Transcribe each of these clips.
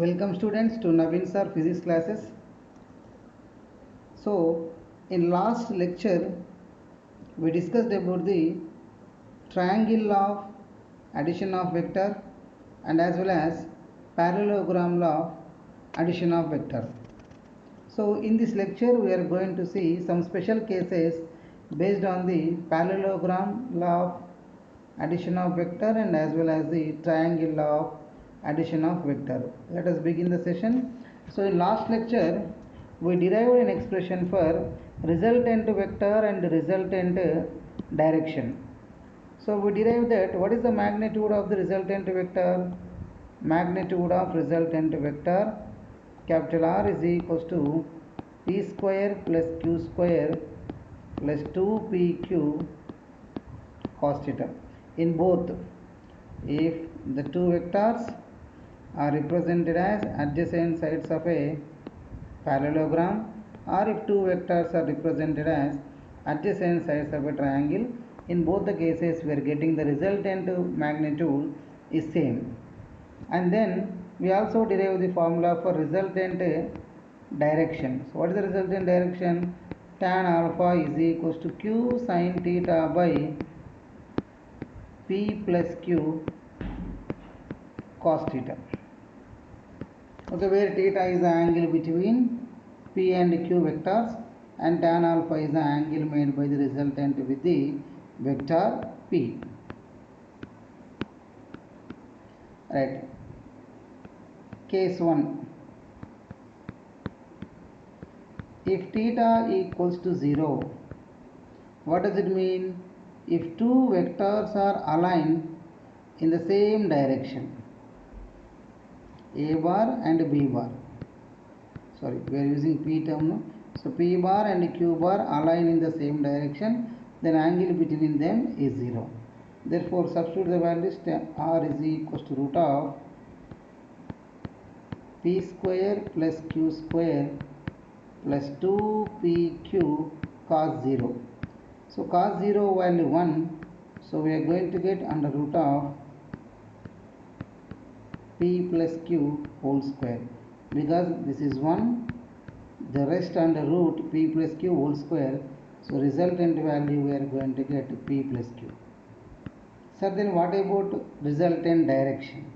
Welcome students to Naveen sir physics classes. So in last lecture we discussed about the triangle of addition of vector and as well as parallelogram law of addition of vector. So in this lecture we are going to see some special cases based on the parallelogram law of addition of vector and as well as the triangle law of addition of vector. Let us begin the session. So in last lecture we derived an expression for resultant vector and resultant direction. So we derive that what is the magnitude of the resultant vector? Magnitude of resultant vector capital R is equals to p square plus q square plus 2pq cos theta. In both, if the two vectors are represented as adjacent sides of a parallelogram, or if two vectors are represented as adjacent sides of a triangle, in both the cases we are getting the resultant magnitude is same. And then we also derive the formula for resultant direction. So what is the resultant direction? Tan alpha is equals to q sin theta by p plus q cos theta. Okay, where theta is the angle between p and q vectors and tan alpha is the angle made by the resultant with the vector p. Right. Case 1. If theta equals to 0, what does it mean? If two vectors are aligned in the same direction, a bar and b bar. Sorry, we are using p term now. So p bar and q bar align in the same direction, then angle between them is 0. Therefore, substitute the values. R is equals to root of p square plus q square plus 2pq cos 0. So cos 0 value 1. So we are going to get under root of p plus q whole square, because this is 1, the rest under root p plus q whole square. So resultant value we are going to get p plus q. Sir, then what about resultant direction?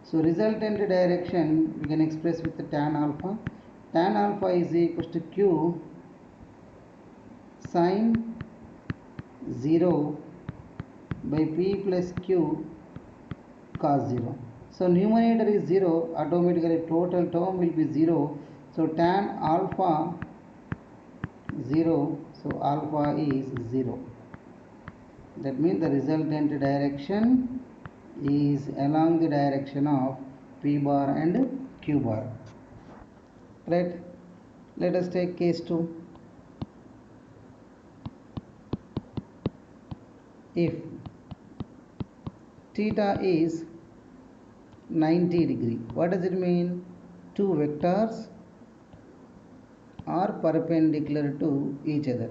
So resultant direction we can express with the tan alpha. Tan alpha is equals to q sin 0 by p plus q cos 0. So numerator is 0, automatically total term will be 0. So tan alpha 0, so alpha is 0. That means the resultant direction is along the direction of p bar and q bar. Right? Let us take case 2. If theta is 90 degree, what does it mean? Two vectors are perpendicular to each other.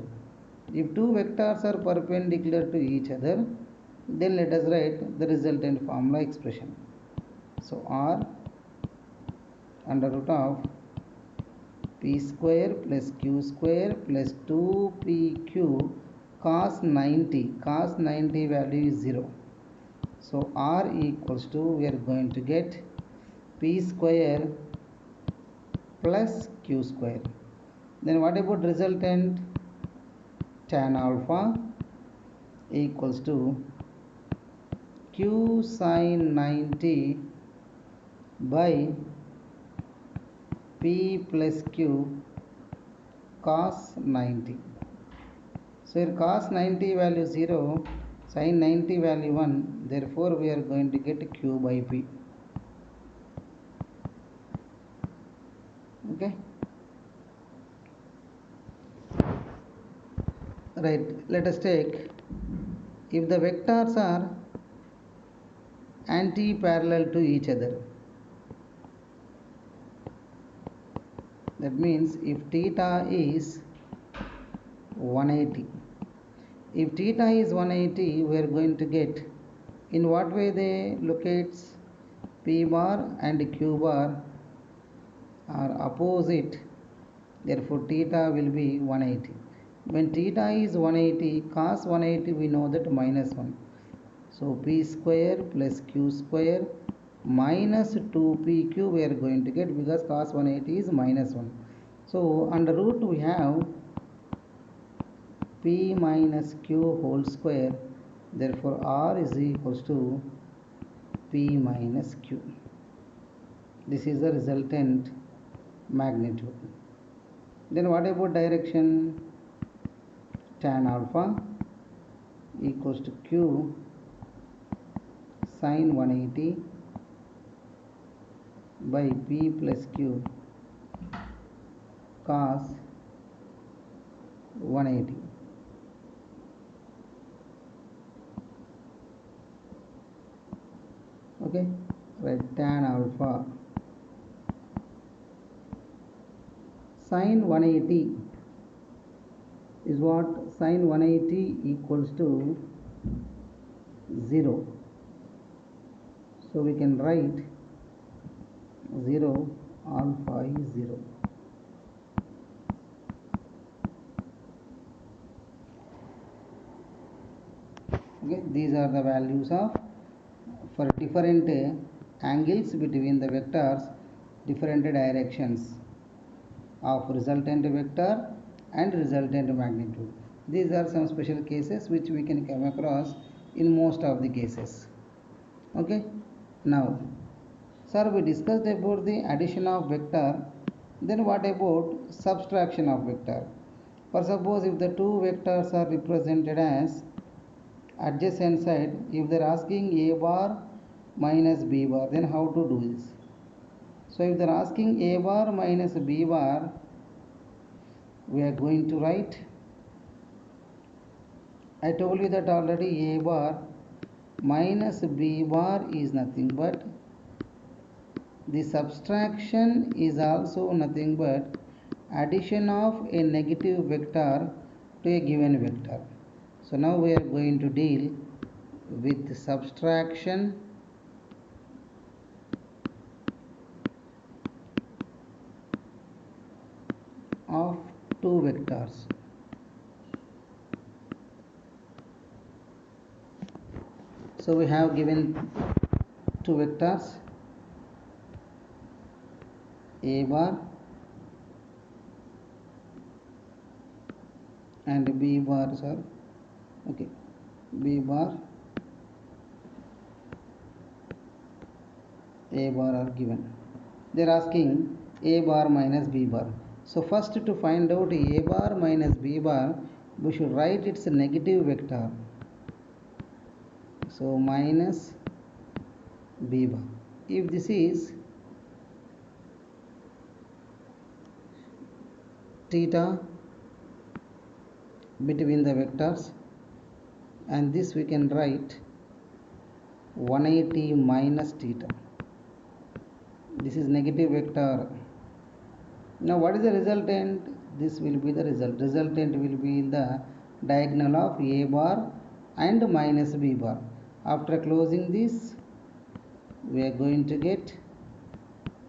If two vectors are perpendicular to each other, then let us write the resultant formula expression. So R under root of p square plus q square plus 2pq cos 90. Cos 90 value is 0. So R equals to, we are going to get p square plus q square. Then what about resultant? Tan alpha equals to q sin 90 by p plus q cos 90. So here cos 90 value 0, sin 90 value 1, therefore we are going to get q by p. Okay. Right, let us take, if the vectors are anti-parallel to each other, that means if theta is 180, if theta is 180, we are going to get, in what way they locates p bar and q bar are opposite, therefore theta will be 180. When theta is 180, cos 180 we know that minus 1. So p square plus q square minus 2pq we are going to get, because cos 180 is minus 1. So under root we have p minus q whole square, therefore r is equals to p minus q. This is the resultant magnitude. Then what about direction? Tan alpha equals to q sin 180 by p plus q cos 180. Okay, right, tan alpha sin 180 is what? Sin 180 equals to 0. So we can write 0, alpha is 0. Okay, these are the values of for different angles between the vectors, different directions of resultant vector and resultant magnitude. These are some special cases which we can come across in most of the cases. Okay, now sir, we discussed about the addition of vector. Then what about subtraction of vector? For suppose if the two vectors are represented as adjacent side, if they are asking a bar minus b bar, then how to do this? So if they are asking a bar minus b bar, we are going to write, I told you that already, a bar minus b bar is nothing but, the subtraction is also nothing but addition of a negative vector to a given vector. So now we are going to deal with subtraction of two vectors. So we have given two vectors, a bar and b bar, sir. Okay, b bar, a bar are given. They are asking a bar minus b bar. So first, to find out a bar minus b bar, we should write its negative vector. So minus b bar. If this is theta between the vectors, and this we can write 180 minus theta. This is negative vector. Now what is the resultant? This will be the result. Resultant will be in the diagonal of a bar and minus b bar. After closing this, we are going to get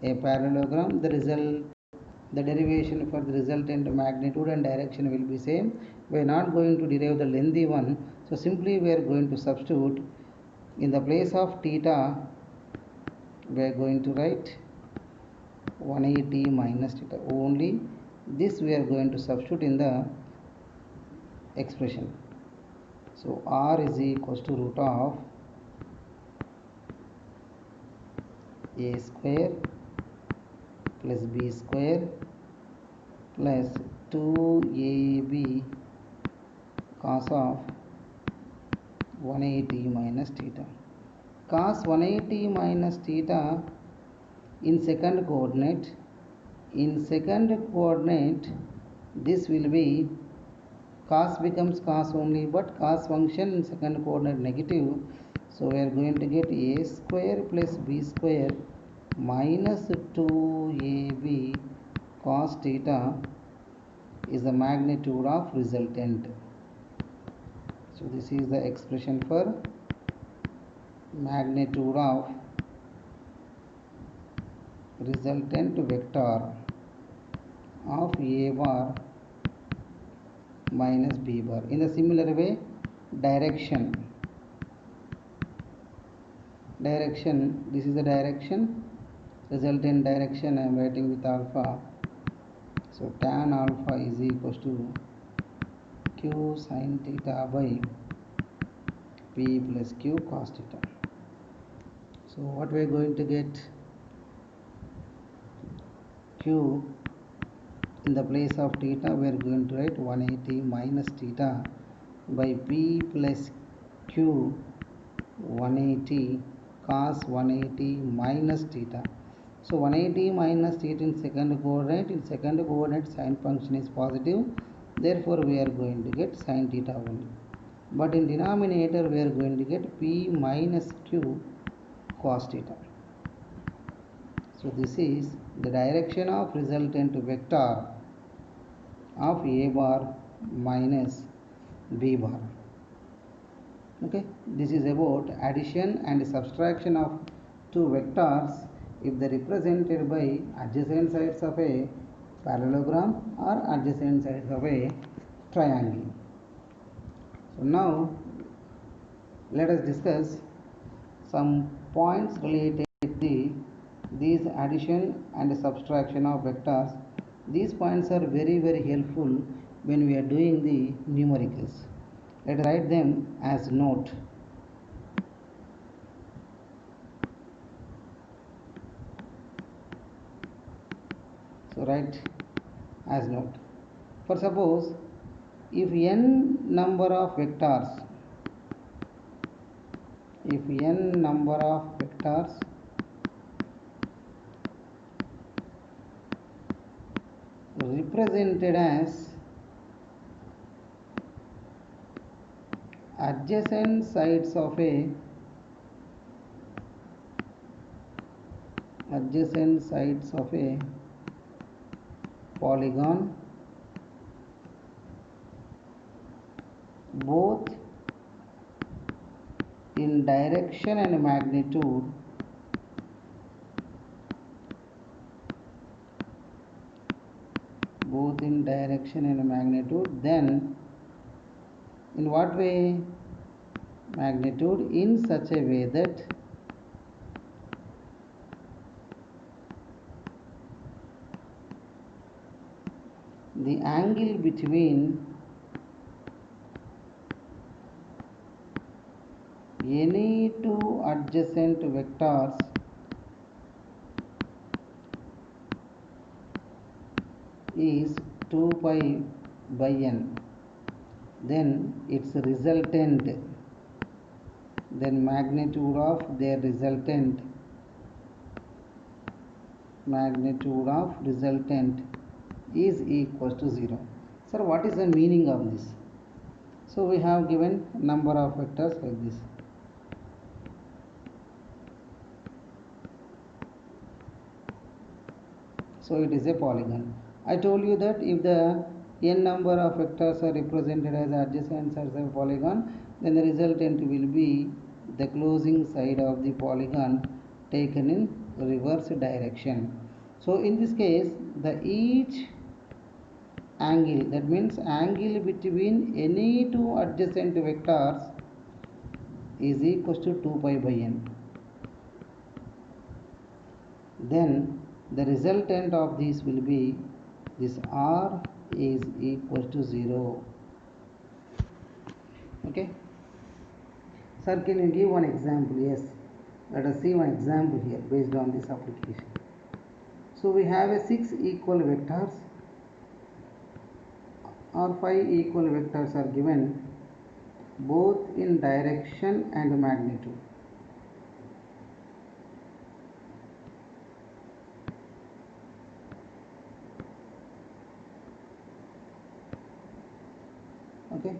a parallelogram. The derivation for the resultant magnitude and direction will be same. We are not going to derive the lengthy one. So simply we are going to substitute in the place of theta. We are going to write 180 minus theta. Only this we are going to substitute in the expression. So r is equals to root of a square plus b square plus 2ab cos of 180 minus theta. Cos 180 minus theta in second coordinate. In second coordinate, this will be, cos becomes cos only, but cos function in second coordinate negative. So we are going to get a square plus b square minus 2ab cos theta is the magnitude of resultant. So this is the expression for magnitude of resultant vector. of A bar minus B bar. In the similar way, direction, this is the direction, resultant direction I am writing with alpha. So tan alpha is equals to q sin theta by p plus q cos theta. So what we are going to get, q in the place of theta we are going to write 180 minus theta by p plus q 180 cos 180 minus theta. So 180 minus theta in second coordinate. In second coordinate sine function is positive, therefore we are going to get sin theta only. But in denominator we are going to get p minus q cos theta. So this is the direction of resultant vector of A bar minus B bar. Okay, this is about addition and subtraction of two vectors if they are represented by adjacent sides of a parallelogram or adjacent sides of a triangle. So now let us discuss some points related to these addition and subtraction of vectors. These points are very helpful when we are doing the numericals. Let us write them as note. So write as note. For suppose if n number of vectors represented as adjacent sides of a polygon both in direction and magnitude then in what way? Magnitude in such a way that the angle between any two adjacent vectors is 2 pi by n. Then its resultant, then magnitude of their resultant is equals to 0. Sir, what is the meaning of this? So we have given number of vectors like this. So it is a polygon. I told you that if the n number of vectors are represented as adjacent sides of a polygon, then the resultant will be the closing side of the polygon taken in reverse direction. So in this case, the each angle, that means angle between any two adjacent vectors is equals to 2 pi by n. Then the resultant of this will be this r is equal to 0. Okay. Sir, can you give one example? Yes. Let us see one example here based on this application. So we have a 6 equal vectors or 5 equal vectors are given both in direction and magnitude. Okay.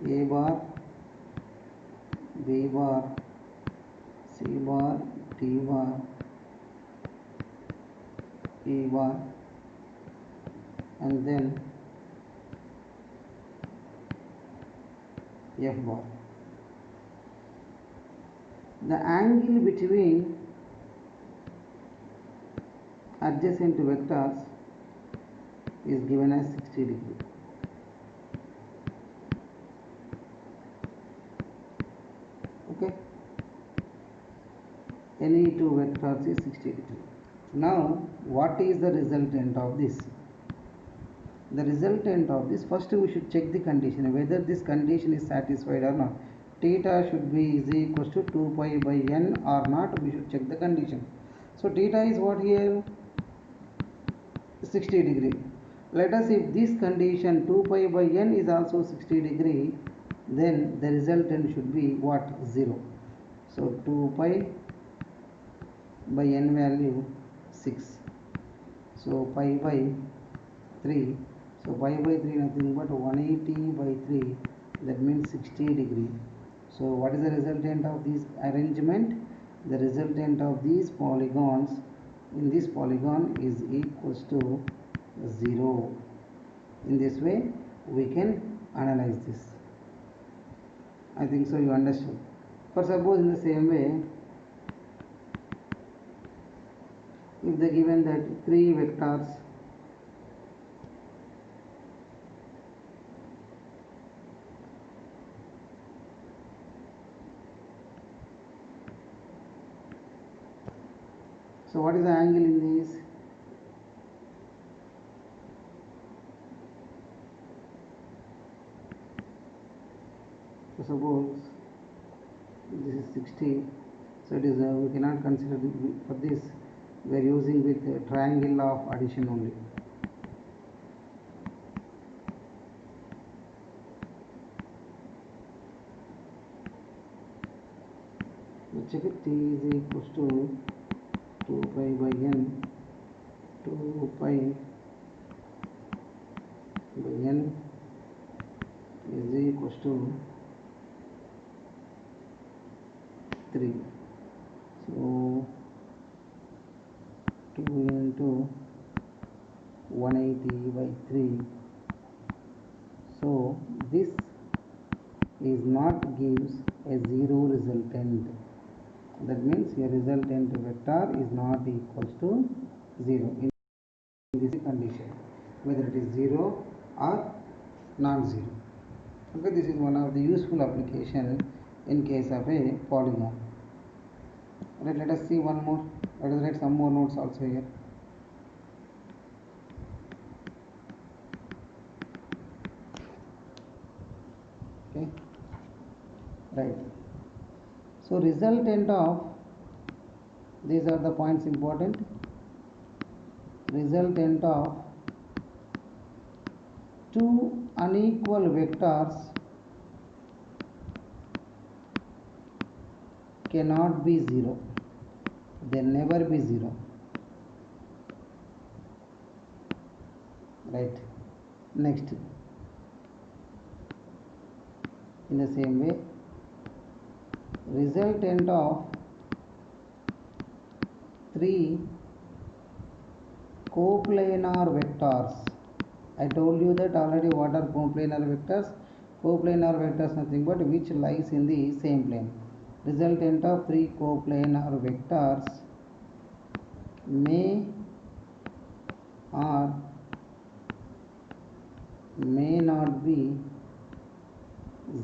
A bar, B bar, C bar, D bar, E bar, and then F bar. The angle between adjacent vectors is given as 60 degree. Okay, any two vectors is 60 degree. Now what is the resultant of this? The resultant of this, first we should check the condition whether this condition is satisfied or not. Theta should be is equals to 2 pi by n or not, we should check the condition. So theta is what here? 60 degree. Let us, if this condition 2 pi by n is also 60 degree, then the resultant should be what? 0. So 2 pi by n value 6. So pi by 3. So pi by 3 nothing but 180 by 3, that means 60 degree. So what is the resultant of this arrangement? The resultant of these polygons in this polygon is equals to 0. In this way we can analyze this. I think so you understood. For suppose in the same way, if they given that 3 vectors so what is the angle in this? So suppose this is 60, so it is we cannot consider for this, we are using with triangle of addition only. So check it, t is equals to 2 pi by n, 2 pi by n is equals to 3. So 2 into 180 by 3. So this is not gives a 0 resultant. That means your resultant vector is not equals to 0 in this condition, whether it is 0 or non-zero. Okay, this is one of the useful application in case of a polygon. Right, let us see one more. Let us write some more notes also here. Okay, right. So resultant of, these are the points important. Resultant of two unequal vectors cannot be 0. They never be 0. Right. Next, in the same way, resultant of 3 coplanar vectors. I told you that already what are coplanar vectors? Coplanar vectors nothing but which lies in the same plane. Resultant of 3 coplanar vectors may or may not be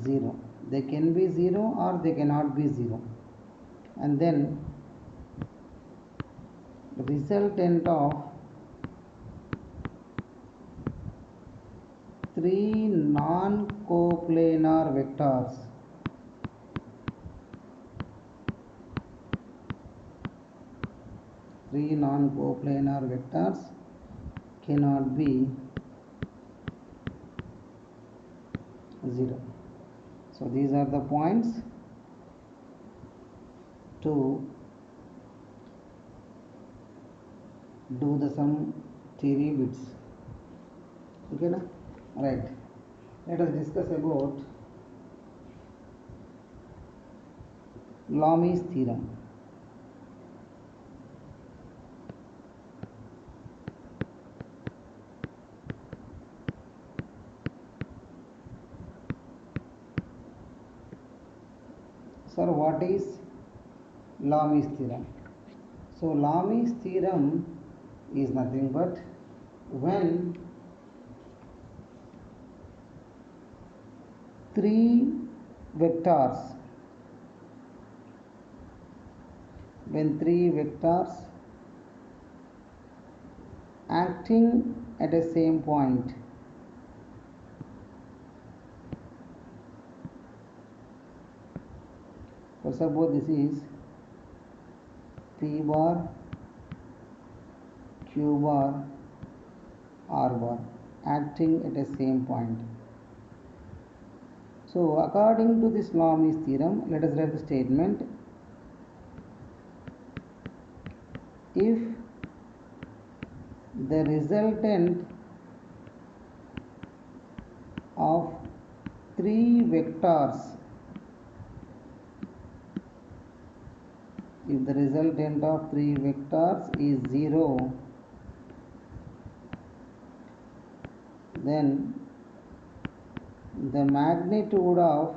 0. They can be 0 or they cannot be 0. And then resultant of 3 non-coplanar vectors cannot be 0. So these are the points to do the sum theory bits. Okay na? Right. Let us discuss about Lami's theorem. Sir, what is Lami's theorem? So Lami's theorem is nothing but when three vectors, when three vectors acting at the same point, for suppose this is P bar, Q bar, R bar acting at the same point. So according to this Lami's theorem, let us write the statement: if the resultant of three vectors, if the resultant of three vectors is 0, then the magnitude of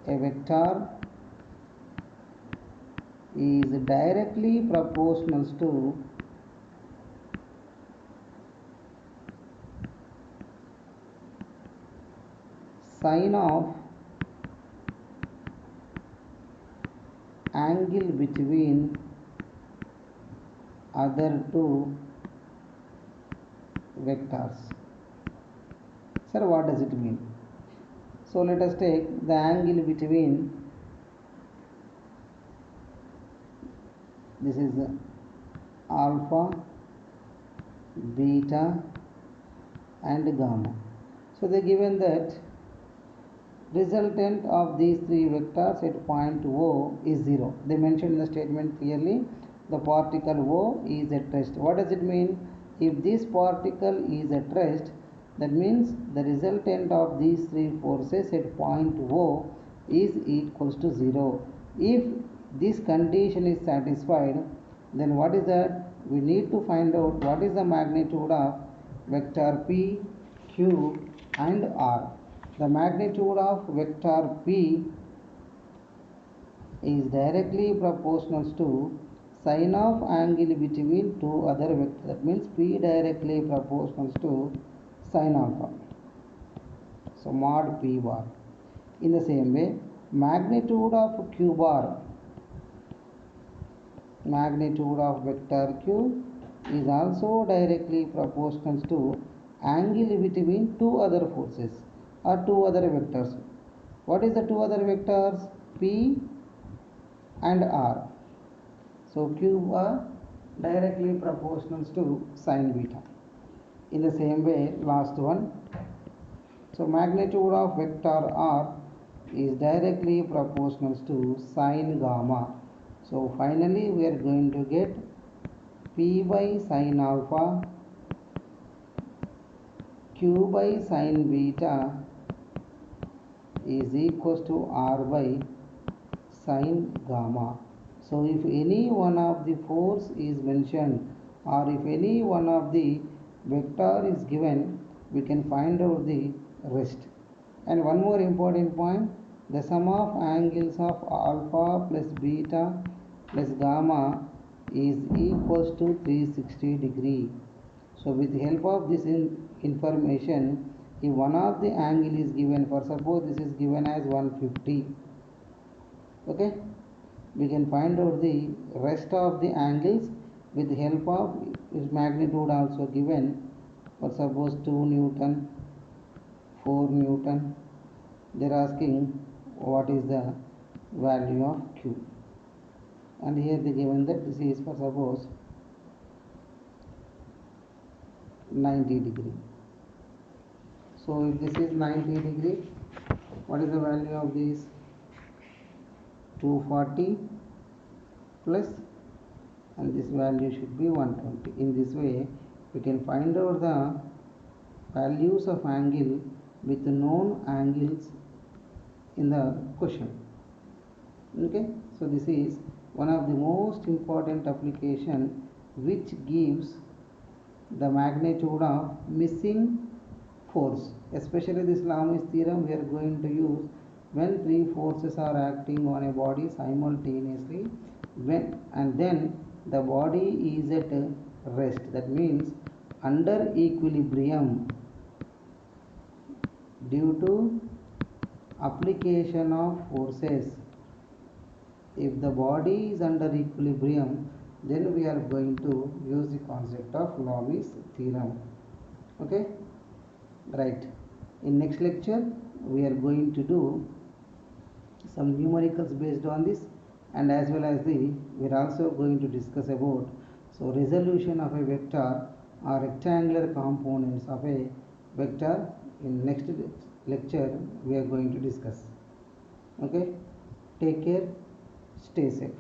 a vector is directly proportional to sine of angle between other two vectors. Sir, what does it mean? So let us take the angle between, this is alpha, beta and gamma. So they given that resultant of these three vectors at point O is 0. They mentioned in the statement clearly the particle O is at rest. What does it mean? If this particle is at rest, that means the resultant of these three forces at point O is equals to 0. If this condition is satisfied, then what is that? We need to find out what is the magnitude of vector P, Q and R. The magnitude of vector P is directly proportional to sine of angle between two other vectors. That means P directly proportional to sine alpha. So mod P bar. In the same way, magnitude of Q bar, magnitude of vector Q is also directly proportional to angle between two other forces or two other vectors. What is the two other vectors? P and R. So Q are directly proportional to sine beta. In the same way, last one. So magnitude of vector R is directly proportional to sine gamma. So finally we are going to get P by sine alpha, Q by sine beta is equals to R by sine gamma. So if any one of the force is mentioned or if any one of the vector is given, we can find out the rest. And one more important point, the sum of angles of alpha plus beta plus gamma is equals to 360 degree. So with the help of this information, if one of the angle is given, for suppose this is given as 150, okay, we can find out the rest of the angles with the help of its magnitude also given. For suppose 2 Newton, 4 Newton, they are asking what is the value of Q, and here they given that this is for suppose 90 degree. So if this is 90 degree, what is the value of this? 240 plus, and this value should be 120. In this way we can find out the values of angle with known angles in the question. Okay, so this is one of the most important application which gives the magnitude of missing force. Especially this Lami's theorem we are going to use when three forces are acting on a body simultaneously, when and then the body is at rest. That means under equilibrium due to application of forces. If the body is under equilibrium, then we are going to use the concept of Lewis theorem. Okay, right. In next lecture we are going to do some numericals based on this, and as well as we are also going to discuss about resolution of a vector or rectangular components of a vector. In next lecture we are going to discuss. Okay, take care, stay safe.